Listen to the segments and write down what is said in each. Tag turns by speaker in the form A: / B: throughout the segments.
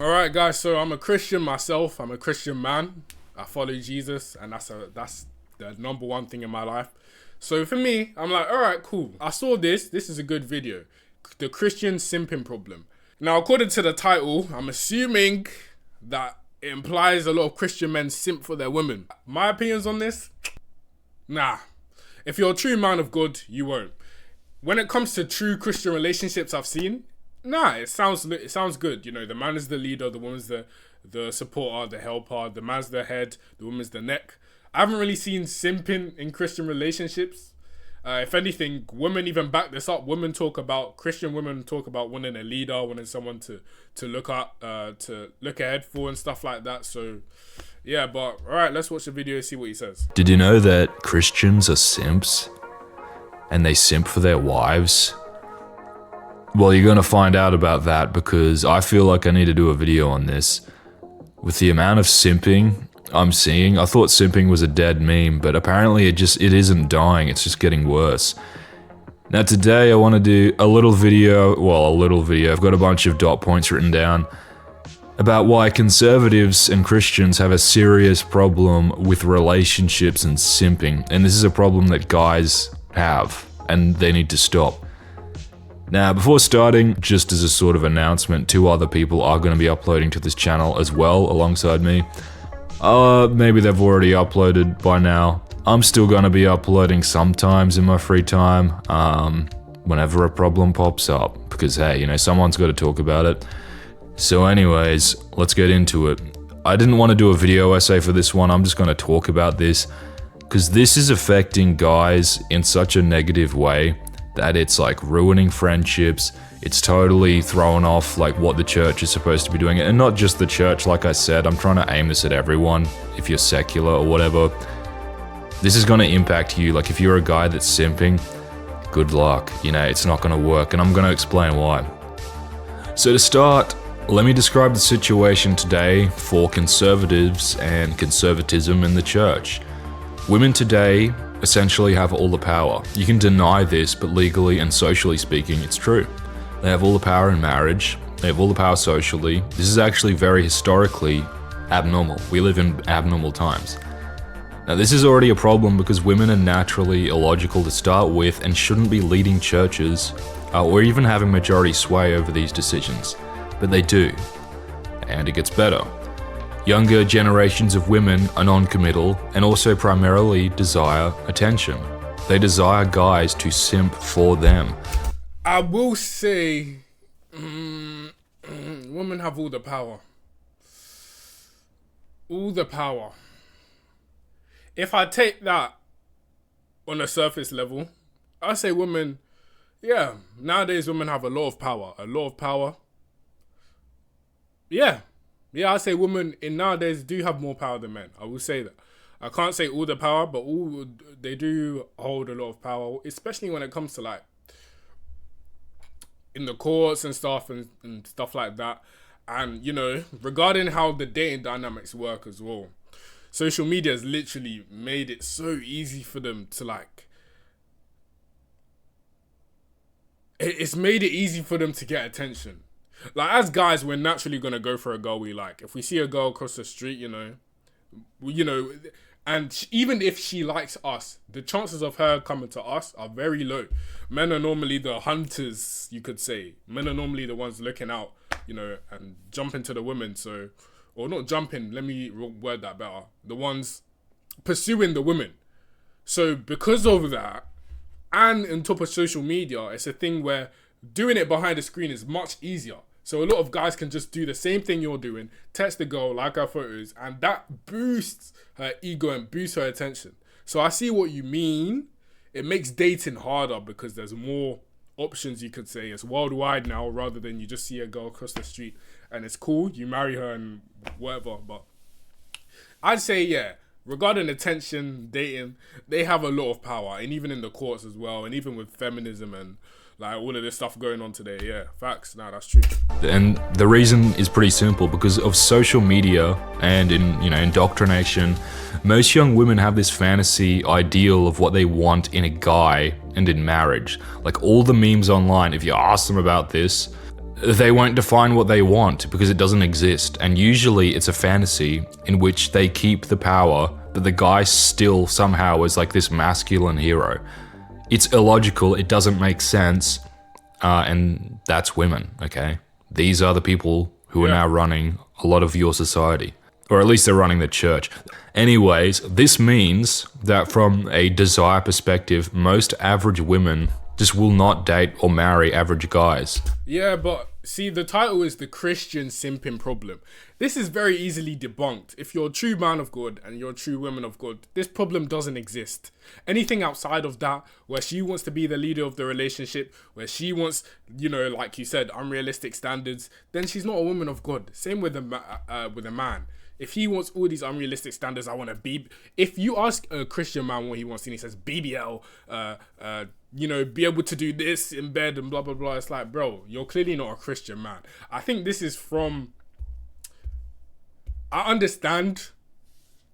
A: Alright guys, so I'm a Christian myself, I'm a Christian man. I follow Jesus and that's the number one thing in my life. So for me, I'm like, alright, cool. I saw this is a good video. The Christian simping problem. Now according to the title, I'm assuming that it implies a lot of Christian men simp for their women. My opinions on this? Nah. If you're a true man of God, you won't. When it comes to true Christian relationships I've seen, nah, it sounds good. You know, the man is the leader, the woman's the supporter, the helper, the man's the head, the woman's the neck. I haven't really seen simping in Christian relationships. If anything, women even back this up. Christian women talk about wanting a leader, wanting someone to look ahead for and stuff like that. So, yeah, but alright, let's watch the video and see what he says.
B: Did you know that Christians are simps? And they simp for their wives? Well, you're gonna find out about that because I feel like I need to do a video on this. With the amount of simping I'm seeing, I thought simping was a dead meme, but apparently it isn't dying, it's just getting worse. Now today I want to do a little video, I've got a bunch of dot points written down about why conservatives and Christians have a serious problem with relationships and simping, and this is a problem that guys have, and they need to stop. Now, before starting, just as a sort of announcement, 2 other people are going to be uploading to this channel as well, alongside me. Maybe they've already uploaded by now. I'm still going to be uploading sometimes in my free time, whenever a problem pops up, because hey, you know, someone's got to talk about it. So anyways, let's get into it. I didn't want to do a video essay for this one, I'm just going to talk about this, because this is affecting guys in such a negative way that it's like ruining friendships. It's totally throwing off like what the church is supposed to be doing. And not just the church, like I said, I'm trying to aim this at everyone, if you're secular or whatever. This is going to impact you. Like if you're a guy that's simping, good luck. You know, it's not going to work, and I'm going to explain why. So to start, let me describe the situation today for conservatives and conservatism in the church. Women today essentially have all the power. You can deny this, but legally and socially speaking, it's true. They have all the power in marriage, they have all the power socially. This is actually very historically abnormal. We live in abnormal times. Now this is already a problem because women are naturally illogical to start with and shouldn't be leading churches or even having majority sway over these decisions. But they do, and it gets better. Younger generations of women are non-committal and also primarily desire attention. They desire guys to simp for them.
A: I will say, women have all the power. All the power. If I take that on a surface level, I say women, yeah, nowadays women have a lot of power. A lot of power. Yeah, I say women in nowadays do have more power than men. I will say that. I can't say all the power, but they do hold a lot of power, especially when it comes to like in the courts and stuff and stuff like that. And you know, regarding how the dating dynamics work as well, social media has literally made it so easy for them to like, it's made it easy for them to get attention. Like as guys, we're naturally gonna go for a girl we like. If we see a girl across the street, you know, and even if she likes us, the chances of her coming to us are very low. Men are normally the hunters, you could say. Men are normally the ones looking out, you know, and jumping to the women. So, or not jumping, let me word that better. The ones pursuing the women. So because of that, and on top of social media, it's a thing where doing it behind the screen is much easier. So a lot of guys can just do the same thing you're doing, text the girl, like her photos, and that boosts her ego and boosts her attention. So I see what you mean. It makes dating harder because there's more options, you could say. It's worldwide now rather than you just see a girl across the street and it's cool, you marry her and whatever. But I'd say, yeah, regarding attention, dating, they have a lot of power, and even in the courts as well, and even with feminism and like all of this stuff going on today. Yeah, facts. Nah, that's true.
B: And the reason is pretty simple, because of social media and indoctrination. Most young women have this fantasy ideal of what they want in a guy and in marriage. Like all the memes online, if you ask them about this, they won't define what they want because it doesn't exist. And usually it's a fantasy in which they keep the power, but the guy still somehow is like this masculine hero. It's illogical, it doesn't make sense, and that's women, okay? These are the people who are now running a lot of your society. Or at least they're running the church. Anyways, this means that from a desire perspective, most average women just will not date or marry average guys.
A: Yeah, but see, the title is The Christian Simping Problem. This is very easily debunked. If you're a true man of God and you're a true woman of God, this problem doesn't exist. Anything outside of that, where she wants to be the leader of the relationship, where she wants, you know, like you said, unrealistic standards, then she's not a woman of God. Same with a man. If he wants all these unrealistic standards, I want to be. If you ask a Christian man what he wants, and he says BBL, you know, be able to do this in bed and blah blah blah. It's like, bro, you're clearly not a Christian man. I think this is from. I understand.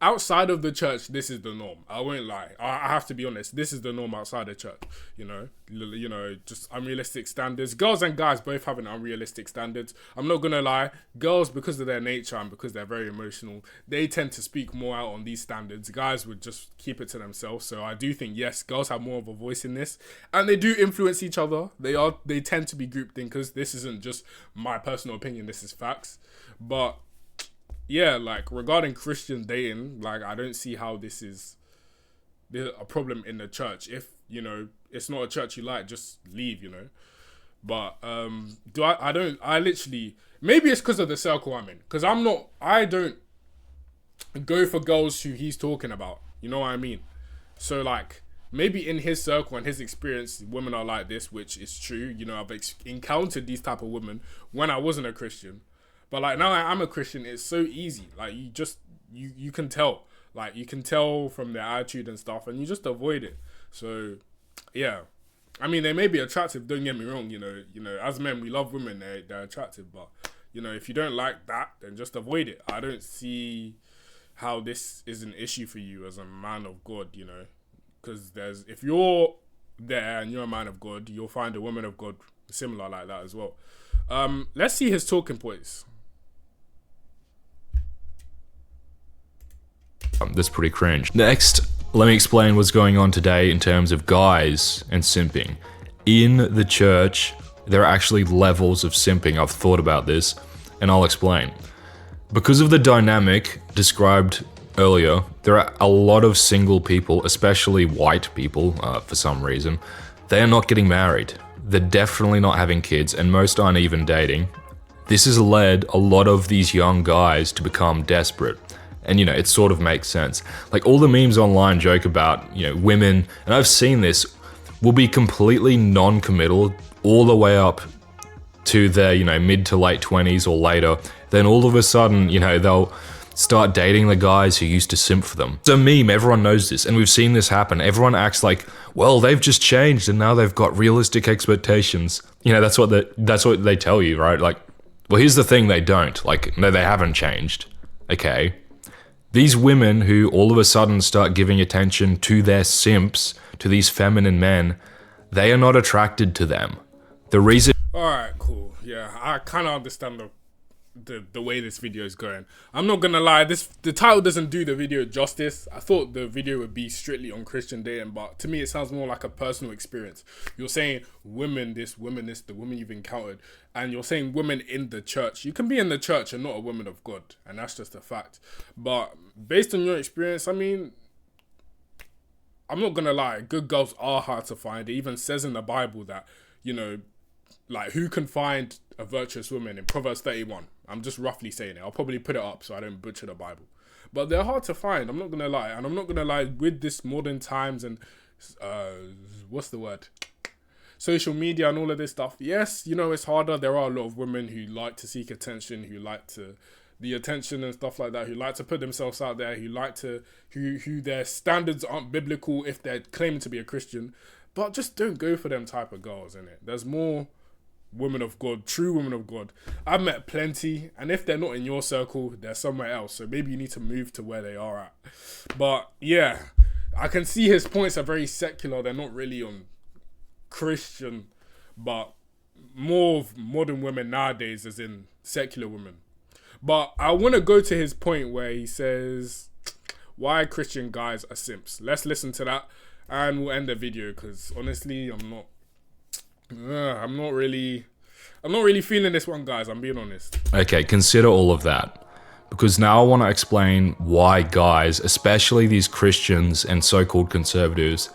A: Outside of the church, this is the norm. I won't lie. I have to be honest. This is the norm outside the church. You know, just unrealistic standards. Girls and guys both having unrealistic standards. I'm not gonna lie. Girls, because of their nature and because they're very emotional, they tend to speak more out on these standards. Guys would just keep it to themselves. So I do think, yes, girls have more of a voice in this, and they do influence each other. They tend to be group thinkers. This isn't just my personal opinion. This is facts. But yeah, like regarding Christian dating, like I don't see how this is a problem in the church. If, you know, it's not a church you like, just leave, you know. But I literally, maybe it's because of the circle I'm in, because I don't go for girls who he's talking about, you know what I mean? So like maybe in his circle and his experience, women are like this, which is true. You know, I've encountered these type of women when I wasn't a Christian. But like now I am a Christian, it's so easy. Like you can tell. Like you can tell from their attitude and stuff, and you just avoid it. So yeah. I mean, they may be attractive, don't get me wrong, you know, as men we love women, they're attractive, but you know, if you don't like that, then just avoid it. I don't see how this is an issue for you as a man of God, you know. Because if you're there and you're a man of God, you'll find a woman of God similar like that as well. Let's see his talking points.
B: That's pretty cringe. Next, let me explain what's going on today in terms of guys and simping. In the church, there are actually levels of simping. I've thought about this, and I'll explain. Because of the dynamic described earlier, there are a lot of single people, especially white people, for some reason. They are not getting married. They're definitely not having kids, and most aren't even dating. This has led a lot of these young guys to become desperate. And, you know, it sort of makes sense. Like, all the memes online joke about, you know, women, and I've seen this, will be completely non-committal all the way up to their, you know, mid to late 20s or later. Then all of a sudden, you know, they'll start dating the guys who used to simp for them. It's a meme, everyone knows this, and we've seen this happen. Everyone acts like, well, they've just changed and now they've got realistic expectations. You know, that's what they tell you, right? Like, well, here's the thing, they don't. Like, no, they haven't changed. Okay. These women who all of a sudden start giving attention to their simps, to these feminine men, they are not attracted to them. The reason...
A: Alright, cool. Yeah, I kind of understand the way this video is going. I'm not gonna lie, the title doesn't do the video justice. I thought the video would be strictly on Christian dating, but to me it sounds more like a personal experience. You're saying women this, the women you've encountered, and you're saying women in the church. You can be in the church and not a woman of God, and that's just a fact. But based on your experience, I mean, I'm not gonna lie, good girls are hard to find. It even says in the Bible that, you know, like, who can find a virtuous woman in Proverbs 31? I'm just roughly saying it. I'll probably put it up so I don't butcher the Bible. But they're hard to find, I'm not going to lie. And I'm not going to lie, with this modern times and, what's the word? Social media and all of this stuff. Yes, you know, it's harder. There are a lot of women who like to seek attention, who like to... the attention and stuff like that, who like to put themselves out there, who their standards aren't biblical if they're claiming to be a Christian. But just don't go for them type of girls, innit? There's more women of God, true women of God. I've met plenty, and if they're not in your circle, they're somewhere else. So maybe you need to move to where they are at. But yeah, I can see his points are very secular. They're not really on Christian, but more of modern women nowadays, as in secular women. But I want to go to his point where he says why Christian guys are simps. Let's listen to that, and we'll end the video, because honestly, I'm not really feeling this one, guys. I'm being honest.
B: Okay, consider all of that. Because now I want to explain why guys, especially these Christians and so-called conservatives,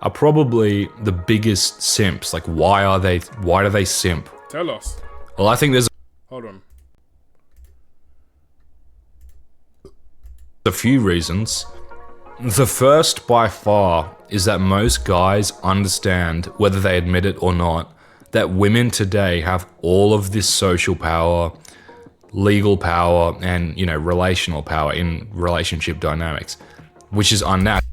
B: are probably the biggest simps. Like, why do they simp?
A: Tell us.
B: Well, I think there's
A: Hold on.
B: a few reasons. The first, by far, is that most guys understand, whether they admit it or not, that women today have all of this social power, legal power, and, you know, relational power in relationship dynamics, which is unnatural.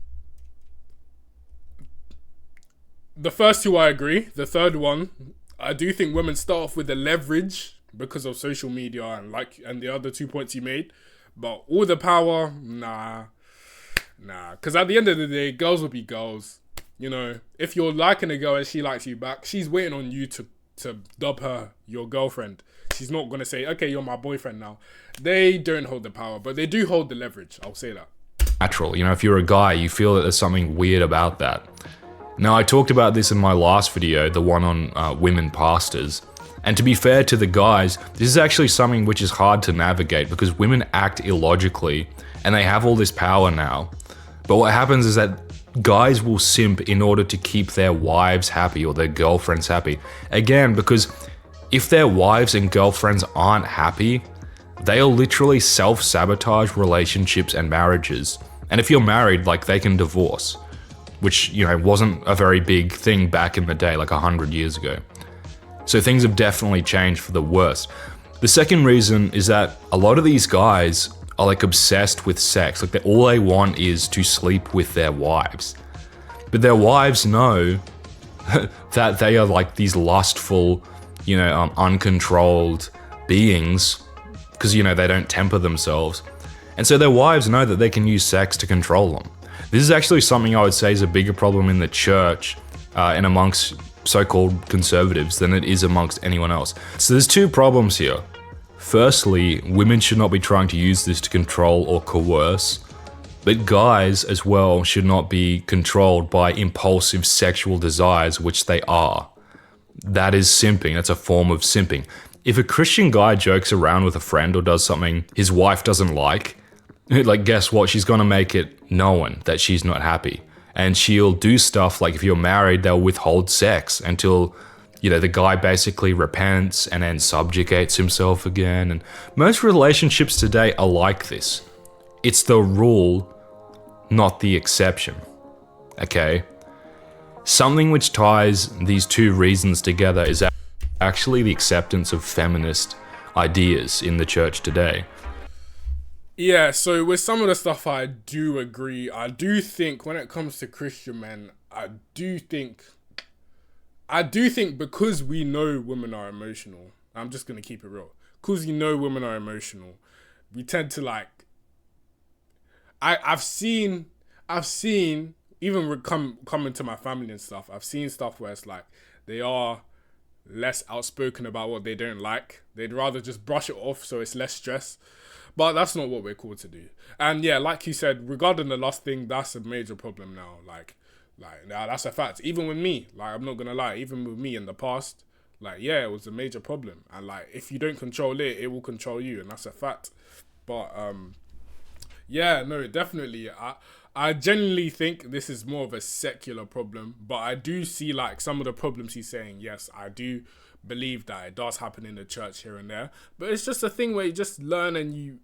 A: The first two I agree. The third one, I do think women start off with the leverage because of social media and the other 2 points you made. But all the power, nah. Because at the end of the day, girls will be girls. You know, if you're liking a girl and she likes you back, she's waiting on you to dub her your girlfriend. She's not going to say, okay, you're my boyfriend now. They don't hold the power, but they do hold the leverage. I'll say that.
B: Natural. You know, if you're a guy, you feel that there's something weird about that. Now, I talked about this in my last video, the one on women pastors. And to be fair to the guys, this is actually something which is hard to navigate because women act illogically and they have all this power now. But what happens is that guys will simp in order to keep their wives happy or their girlfriends happy. Again, because if their wives and girlfriends aren't happy, they'll literally self-sabotage relationships and marriages. And if you're married, like, they can divorce, which, you know, wasn't a very big thing back in the day, like 100 years ago. So things have definitely changed for the worse. The second reason is that a lot of these guys are like obsessed with sex. Like, all they want is to sleep with their wives. But their wives know that they are like these lustful, you know, uncontrolled beings because, you know, they don't temper themselves. And so their wives know that they can use sex to control them. This is actually something I would say is a bigger problem in the church and amongst so-called conservatives than it is amongst anyone else. So there's two problems here. Firstly, women should not be trying to use this to control or coerce, but guys as well should not be controlled by impulsive sexual desires, which they are. That is simping. That's a form of simping. If a Christian guy jokes around with a friend or does something his wife doesn't like, guess what? She's gonna make it known that she's not happy. And she'll do stuff like, if you're married, they'll withhold sex until, you know, the guy basically repents and then subjugates himself again. And most relationships today are like this. It's the rule, not the exception. Okay? Something which ties these two reasons together is actually the acceptance of feminist ideas in the church today.
A: Yeah, so with some of the stuff I do agree. I do think when it comes to Christian men, I do think because we know women are emotional, I'm just going to keep it real. Because you know women are emotional, we tend to like, I've seen, even coming to my family and stuff, I've seen stuff where it's like, they are less outspoken about what they don't like. They'd rather just brush it off so it's less stress. But that's not what we're called to do. And yeah, like you said, regarding the lust thing, that's a major problem now. Like, that's a fact. Even with me, like, I'm not gonna lie, even with me in the past, like, yeah, it was a major problem. And like, if you don't control it, it will control you, and that's a fact. But yeah, no, definitely. I genuinely think this is more of a secular problem, but I do see like some of the problems he's saying. Yes, I do believe that it does happen in the church here and there, but it's just a thing where you just learn and you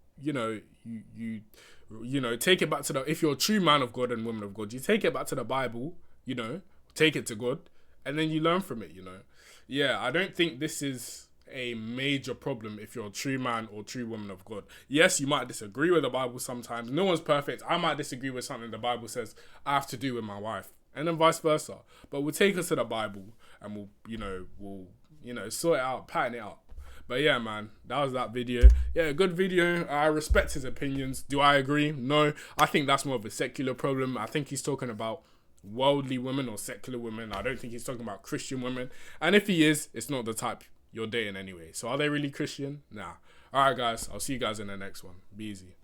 A: take it back to if you're a true man of God and woman of God, you take it back to the Bible, you know, take it to God, and then you learn from it, you know. Yeah, I don't think this is a major problem if you're a true man or true woman of God. Yes, you might disagree with the Bible sometimes. No one's perfect. I might disagree with something the Bible says I have to do with my wife, and then vice versa. But we'll take us to the Bible and we'll sort it out, pattern it out. But yeah, man, that was that video. Yeah, good video. I respect his opinions. Do I agree? No. I think that's more of a secular problem. I think he's talking about worldly women or secular women. I don't think he's talking about Christian women. And if he is, it's not the type you're dating anyway. So are they really Christian? Nah. All right, guys. I'll see you guys in the next one. Be easy.